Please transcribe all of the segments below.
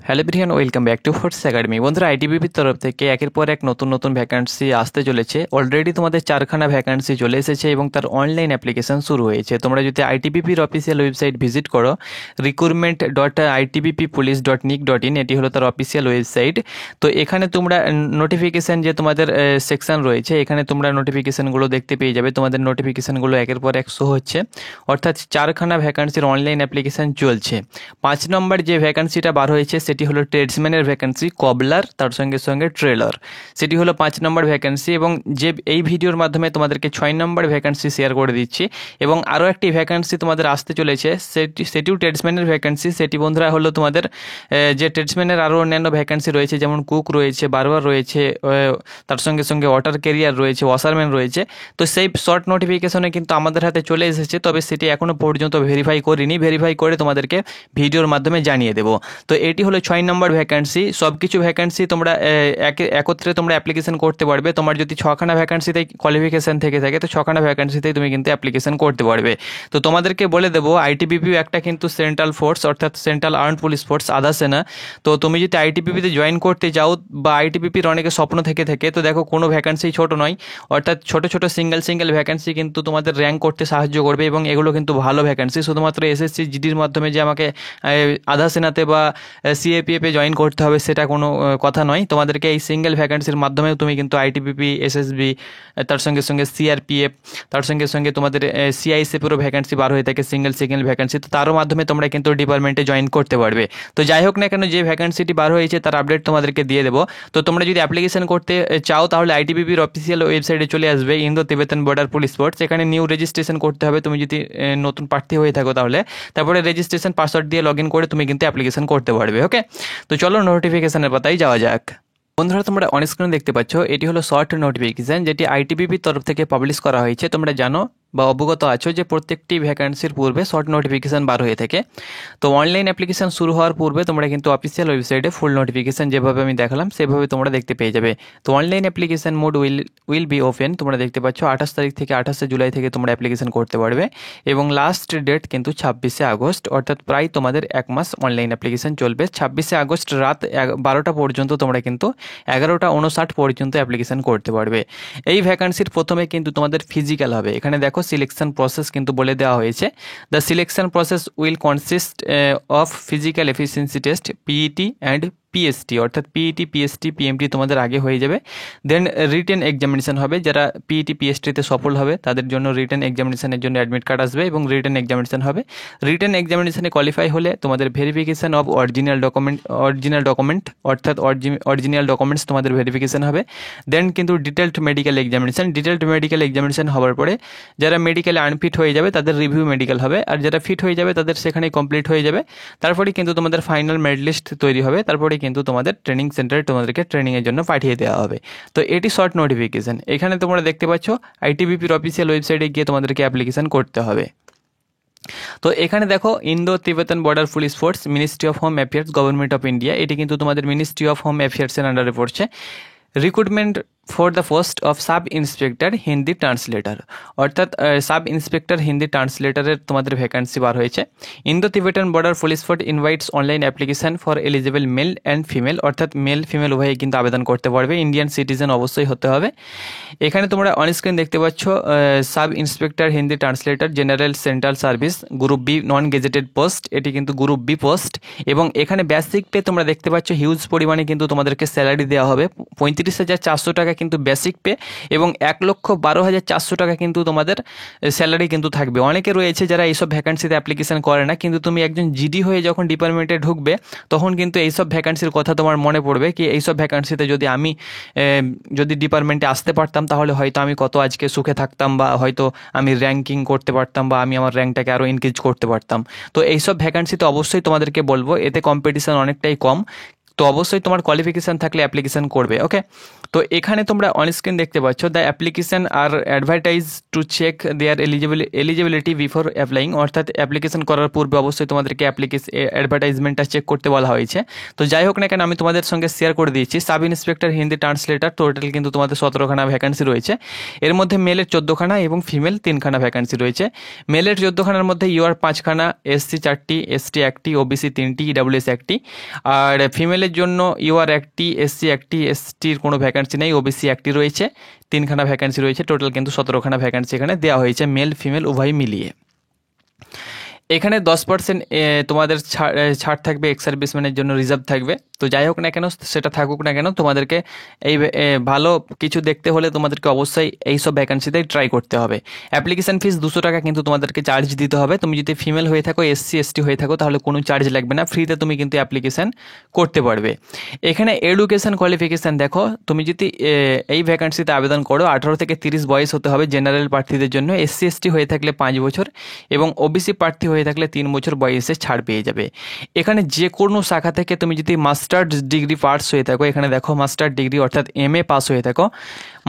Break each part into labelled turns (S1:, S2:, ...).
S1: Hello everyone, welcome back to force academy. বন্ধুরা, আইটিবিপির তরফ থেকে একের পর এক নতুন নতুন ভ্যাকান্সি আসতে চলেছে। অলরেডি তোমাদের 4খানা ভ্যাকান্সি চলে এসেছে এবং তার অনলাইন অ্যাপ্লিকেশন শুরু হয়েছে। তোমরা যদি আইটিবিপির অফিসিয়াল ওয়েবসাইট ভিজিট করো, recruitment.itbppolice.nic.in, এটি হলো তার অফিসিয়াল ওয়েবসাইট। তো এখানে তোমরা নোটিফিকেশান যে তোমাদের সেকশন রয়েছে, এখানে তোমরা নোটিফিকেশানগুলো দেখতে পেয়ে যাবে। তোমাদের নোটিফিকেশানগুলো একের পর এক শো হচ্ছে, অর্থাৎ 4খানা ভ্যাকান্সির অনলাইন অ্যাপ্লিকেশান চলছে। 5 নম্বর যে ভ্যাকান্সিটা বার হয়েছে সেটি হলো ট্রেডসম্যানের ভ্যাকেন্সি, কবলার, তার সঙ্গে সঙ্গে ট্রেলার। সেটি হলো 5 নম্বর ভ্যাকেন্সি এবং যে এই ভিডিওর মাধ্যমে তোমাদেরকে 6 নম্বর ভ্যাকেন্সি শেয়ার করে দিচ্ছি। এবং আরও একটি ভ্যাকেন্সি তোমাদের আসতে চলেছে, সেটিও ট্রেডসম্যানের ভ্যাকেন্সি। সেটি বন্ধুরা হলো তোমাদের যে ট্রেডসম্যানের আরও অন্যান্য ভ্যাকেন্সি রয়েছে, যেমন কুক রয়েছে, বারবার রয়েছে, তার সঙ্গে সঙ্গে ওয়াটার ক্যারিয়ার রয়েছে, ওয়াশারম্যান রয়েছে। তো সেই শর্ট নোটিফিকেশনে কিন্তু আমাদের হাতে চলে এসেছে, তবে সেটি এখনও পর্যন্ত ভেরিফাই করিনি। ভেরিফাই করে তোমাদেরকে ভিডিওর মাধ্যমে জানিয়ে দেবো। তো এটি হলো 6 নম্বর ভ্যাকান্সি। সব কিছু ভ্যাকান্সি তোমরা একত্রে তোমরা অ্যাপ্লিকেশন করতে পারবে। তোমার যদি 6খানা ভ্যাকান্সিতে কোয়ালিফিকেশান থেকে থাকে, তো 6খানা ভ্যাকান্সিতেই তুমি কিন্তু অ্যাপ্লিকেশন করতে পারবে। তো তোমাদেরকে বলে দেবো, আইটিবিপিও একটা কিন্তু সেন্ট্রাল ফোর্স, অর্থাৎ সেন্ট্রাল আর্মড পুলিশ ফোর্স, আধা সেনা। তো তুমি যদি আইটিবিপিতে জয়েন করতে চাও, বা আইটিবিপির অনেকে স্বপ্ন থেকে থাকে, তো দেখো কোনো ভ্যাকান্সি ছোট নয়, অর্থাৎ ছোট ছোট সিঙ্গেল ভ্যাকান্সি কিন্তু তোমাদের র্যাঙ্ক করতে সাহায্য করবে এবং এগুলো কিন্তু ভালো ভ্যাকান্সি। শুধুমাত্র এসএসসি জিডির মাধ্যমে যে আমাকে আধা সেনাতে বা সিএপিএফে জয়েন করতে হবে সেটা কোনো কথা নয়। তোমাদেরকে এই সিঙ্গেল ভ্যাকান্সির মাধ্যমেও তুমি কিন্তু আইটিবিপি, এসএসবি, তার সঙ্গে সঙ্গে সিআরপিএফ, তার সঙ্গে সঙ্গে তোমাদের সিআইএসএফেরও ভ্যাকান্সি বার হয়ে থাকে, সিঙ্গেল ভ্যাকান্সি। তো তারও মাধ্যমে তোমরা কিন্তু ডিপার্টমেন্টে জয়েন করতে পারবে। তো যাই হোক না কেন, যে ভ্যাকান্সিটি বার হয়েছে তার আপডেট তোমাদেরকে দিয়ে দেবো। তো তোমরা যদি অ্যাপ্লিকেশন করতে চাও, তাহলে আইটিবিপির অফিসিয়াল ওয়েবসাইটে চলে আসবে, ইন্দো তিবেতান বর্ডার পুলিশ ফোর্স। এখানে নিউ রেজিস্ট্রেশন করতে হবে তুমি যদি নতুন প্রার্থী হয়ে থাকো তাহলে। তারপরে রেজিস্ট্রেশন পাসওয়ার্ড দিয়ে লগ ইন করে তুমি কিন্তু অ্যাপ্লিকেশন করতে পারবে। ওকে, তো চলো নোটিফিকেশনের পাতায় যাওয়া যাক। বন্ধুরা, তোমরা অন স্ক্রিনে দেখতে পাচ্ছ, এটি হলো শর্ট নোটিফিকেশান, যেটি আইটিবিপির তরফ থেকে পাবলিশ করা হয়েছে। তোমরা জানো বা অবগত আছো যে প্রত্যেকটি ভ্যাকান্সির পূর্বে শর্ট নোটিফিকেশান বার হয়ে থাকে। তো অনলাইন অ্যাপ্লিকেশান শুরু হওয়ার পূর্বে তোমরা কিন্তু অফিসিয়াল ওয়েবসাইটে ফুল নোটিফিকেশান যেভাবে আমি দেখালাম সেভাবে তোমরা দেখতে পেয়ে যাবে। তো online application mode will be open, তোমরা দেখতে পাচ্ছ 28 তারিখ থেকে 28 জুলাই থেকে তোমরা অ্যাপ্লিকেশান করতে পারবে এবং লাস্ট ডেট কিন্তু 26 আগস্ট, অর্থাৎ প্রায় তোমাদের 1 মাস অনলাইন অ্যাপ্লিকেশান চলবে। 26 আগস্ট রাত 12টা পর্যন্ত তোমরা কিন্তু 11টা 59 পর্যন্ত অ্যাপ্লিকেশান করতে পারবে। এই ভ্যাকান্সির প্রথমে কিন্তু তোমাদের ফিজিক্যাল হবে। এখানে দেখো সিলেকশন প্রসেস কিন্তু বলে দেওয়া হয়েছে। The selection process will consist of physical efficiency test, PET and PST, অর্থাৎ পিইটি, পিএসটি, পিএমটি তোমাদের আগে হয়ে যাবে। দেন রিটেন এক্সামিনেশন হবে। যারা পিইটি, পিএসটিতে সফল হবে তাদের জন্য রিটেন এক্সামিনেশনের জন্য অ্যাডমিট কার্ড আসবে এবং রিটেন এক্সামিনেশন হবে। রিটেন এক্সামিনেশনে কোয়ালিফাই হলে তোমাদের ভেরিফিকেশন অফ অরিজিনাল ডকুমেন্ট অর্থাৎ অরিজিনাল ডকুমেন্টস তোমাদের ভেরিফিকেশন হবে। দেন কিন্তু ডিটেলড মেডিকেল এক্সামিনেশন হওয়ার পরে যারা মেডিকেলে আনফিট হয়ে যাবে তাদের রিভিউ মেডিকেল হবে, আর যারা ফিট হয়ে যাবে তাদের সেখানেই কমপ্লিট হয়ে যাবে। তারপরে কিন্তু তোমাদের ফাইনাল মেরিট লিস্ট তৈরি হবে। তারপরে কিন্তু তোমাদের ট্রেনিং সেন্টারে তোমাদেরকে ট্রেনিংয়ের জন্য পাঠিয়ে দেওয়া হবে। তো এটি শর্ট নোটিফিকেশান। এখানে তোমরা দেখতে পাচ্ছ আইটিবিপির অফিসিয়াল ওয়েবসাইটে গিয়ে তোমাদেরকে অ্যাপ্লিকেশান করতে হবে। তো এখানে দেখো, Indo তিবেতান border police force, ministry of home affairs, government of India, এটি কিন্তু তোমাদের মিনিস্ট্রি অফ হোম অ্যাফেয়ার্সের আন্ডারে পড়ছে। Recruitment for the post of sub inspector Hindi translator, অর্থাৎ সাব ইন্সপেক্টর হিন্দি ট্রান্সলেটারের তোমাদের ভ্যাকান্সি বার হয়েছে। Indo Tibetan border police force invites online application for eligible male and female, অর্থাৎ male female উভয়ে কিন্তু আবেদন করতে পারবে। ইন্ডিয়ান সিটিজেন অবশ্যই হতে হবে। এখানে তোমরা অন স্ক্রিন দেখতে পাচ্ছ sub inspector Hindi translator, general central service, group B, non gazetted post, এটি কিন্তু গ্রুপ বি পোস্ট। এবং এখানে বেসিক পে তোমরা দেখতে পাচ্ছ হিউজ পরিমাণে কিন্তু তোমাদেরকে স্যালারি দেওয়া হবে। 35,400 টাকা কিন্তু বেসিক পে এবং 1,12,400 টাকা কিন্তু তোমাদের স্যালারি কিন্তু থাকবে। অনেকে রয়েছে যারা এইসব ভ্যাকান্সিতে অ্যাপ্লিকেশন করে না, কিন্তু তুমি একজন জিডি হয়ে যখন ডিপার্টমেন্টে ঢুকবে তখন কিন্তু এইসব ভ্যাকান্সির কথা তোমার মনে পড়বে কি এইসব ভ্যাকান্সিতে যদি আমি ডিপার্টমেন্টে আসতে পারতাম তাহলে হয়তো আমি কত আজকে সুখে থাকতাম, বা হয়তো আমি র্যাঙ্কিং করতে পারতাম, বা আমি আমার র্যাঙ্কটাকে আরও ইনক্রিজ করতে পারতাম। তো এইসব ভ্যাকান্সিতে অবশ্যই তোমাদেরকে বলবো, এতে কম্পিটিশন অনেকটাই কম। তো অবশ্যই তোমার কোয়ালিফিকেশান থাকলে অ্যাপ্লিকেশান করবে। ওকে, তো এখানে তোমরা অন স্ক্রিন দেখতে পাচ্ছ, the application or advertise to check their eligibility before applying, অর্থাৎ অ্যাপ্লিকেশান করার পূর্বে অবশ্যই তোমাদেরকে অ্যাডভার্টাইজমেন্টটা চেক করতে বলা হয়েছে। তো যাই হোক না কেন, আমি তোমাদের সঙ্গে শেয়ার করে দিয়েছি। Sub inspector Hindi translator total কিন্তু তোমাদের 17খানা ভ্যাকান্সি রয়েছে। এর মধ্যে মেলের 14খানা এবং ফিমেল 3খানা ভ্যাকান্সি রয়েছে। মেলের 14খানার মধ্যে ইউআর 5খানা, এসসি 4টি, এসটি 1টি, ওবিসি 3টি, ইডাব্লিউএস 1টি। আর ফিমেলের জন্য ইউআর 1টি, এসসি 1টি, এসটির কোনো ভ্যাকান্সি নেই, ওবিসি 1টি রয়েছে, 3খানা ভ্যাকান্সি রয়েছে। টোটাল কিন্তু 17খানা ভ্যাকান্সি এখানে দেওয়া হয়েছে, মেল ফিমেল উভয় মিলিয়ে। এখানে 10% তোমাদের ছাড় থাকবে, এক্স সার্ভিসম্যানের জন্য রিজার্ভ থাকবে। তো যাই হোক না কেন, সেটা থাকুক না কেন, তোমাদেরকে এই ভালো কিছু দেখতে হলে তোমাদেরকে অবশ্যই এইসব ভ্যাকান্সিতে ট্রাই করতে হবে। অ্যাপ্লিকেশান ফিস 200 টাকা কিন্তু তোমাদেরকে চার্জ দিতে হবে। তুমি যদি ফিমেল হয়ে থাকো, এসসি এসটি হয়ে থাকো, তাহলে কোনো চার্জ লাগবে না, ফ্রিতে তুমি কিন্তু অ্যাপ্লিকেশান করতে পারবে। এখানে এডুকেশান কোয়ালিফিকেশান দেখো, তুমি যদি এই ভ্যাকান্সিতে আবেদন করো 18 থেকে 30 বয়স হতে হবে জেনারেল প্রার্থীদের জন্য। এসসি এসটি হয়ে থাকলে 5 বছর এবং ওবিসি প্রার্থী হয়ে থাকলে 3 বছর বয়সে ছাড় পেয়ে যাবে। এখানে যে কোনো শাখা থেকে তুমি যদি মাস্টার্স ডিগ্রি পাস হয়ে থাকো, এখানে দেখো মাস্টার ডিগ্রি অর্থাৎ এমএ পাস হয়ে থাকো,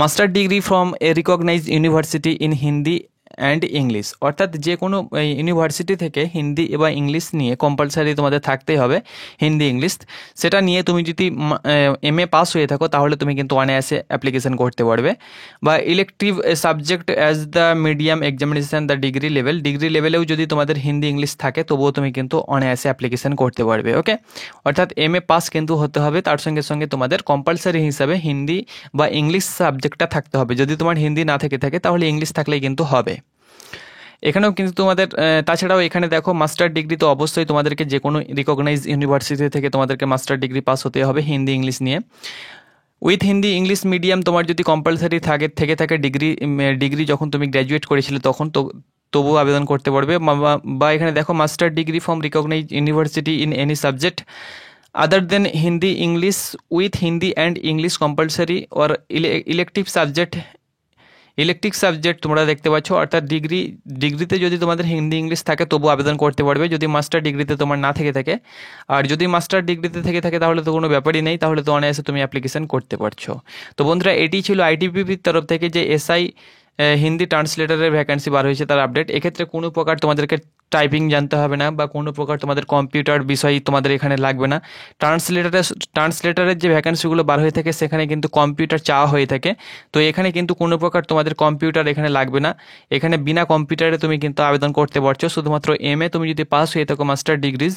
S1: master degree from a recognised university in Hindi and English, অর্থাৎ যে কোনো ইউনিভার্সিটি থেকে হিন্দি এবং ইংলিশ নিয়ে কম্পালসারি তোমাদের থাকতেই হবে, হিন্দি ইংলিশ। সেটা নিয়ে তুমি যদি এমএ পাস হয়ে থাকো তাহলে তুমি কিন্তু অনায়াসে অ্যাপ্লিকেশন করতে পারবে। বা elective subject as the medium examination the degree লেভেলেও যদি তোমাদের হিন্দি ইংলিশ থাকে তবুও তুমি কিন্তু অনায়াসে অ্যাপ্লিকেশন করতে পারবে। ওকে, অর্থাৎ এমএ পাস কিন্তু হতে হবে, তার সঙ্গে সঙ্গে তোমাদের কম্পালসারি হিসাবে হিন্দি বা ইংলিশ সাবজেক্টটা থাকতে হবে। যদি তোমার হিন্দি না থেকে থাকে তাহলে ইংলিশ থাকলেই কিন্তু হবে। এখানেও কিন্তু তোমাদের তাছাড়াও এখানে দেখো মাস্টার ডিগ্রি, তো অবশ্যই তোমাদেরকে যে কোনো রিকগনাইজ ইউনিভার্সিটি থেকে তোমাদেরকে মাস্টার ডিগ্রি পাস হতে হবে হিন্দি ইংলিশ নিয়ে। উইথ হিন্দি ইংলিশ মিডিয়াম তোমার যদি কম্পালসারি থেকে থাকে ডিগ্রি যখন তুমি গ্র্যাজুয়েট করেছিলে তখন তো তবুও আবেদন করতে পারবে। বা এখানে দেখো master degree from recognise university in any subject other than Hindi English with Hindi and English compulsory or elective subject তোমরা দেখতে পাচ্ছ, অর্থাৎ ডিগ্রিতে যদি তোমাদের হিন্দি ইংলিশ থাকে তবু আবেদন করতে পারবে যদি মাস্টার ডিগ্রিতে তোমার না থেকে থাকে। আর যদি মাস্টার ডিগ্রিতে থেকে থাকে তাহলে তো কোনো ব্যাপারই নেই, তাহলে তো অনায়াসে তুমি অ্যাপ্লিকেশন করতে পারছো। তো বন্ধুরা, এটি ছিল আইটিবিপির তরফ থেকে যে এসআই হিন্দি ট্রান্সলেটারের ভ্যাকান্সি বার হয়েছে তার আপডেট। এক্ষেত্রে কোনো প্রকার তোমাদেরকে টাইপিং জানতে হবে না বা কোনো প্রকার তোমাদের কম্পিউটার বিষয় তোমাদের এখানে লাগবে না। ট্রান্সলেটারের যে ভ্যাকান্সিগুলো বার হয়ে থাকে সেখানে কিন্তু কম্পিউটার চাওয়া হয়ে থাকে। তো এখানে কিন্তু কোনো প্রকার তোমাদের কম্পিউটার এখানে লাগবে না, এখানে বিনা কম্পিউটারে তুমি কিন্তু আবেদন করতে পারছো। শুধুমাত্র এমএ তুমি যদি পাস হয়ে থাকো master degrees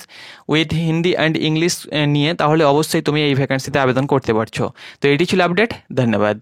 S1: with Hindi and English নিয়ে, তাহলে অবশ্যই তুমি এই ভ্যাকান্সিতে আবেদন করতে পারছো। তো এটি ছিল আপডেট, ধন্যবাদ।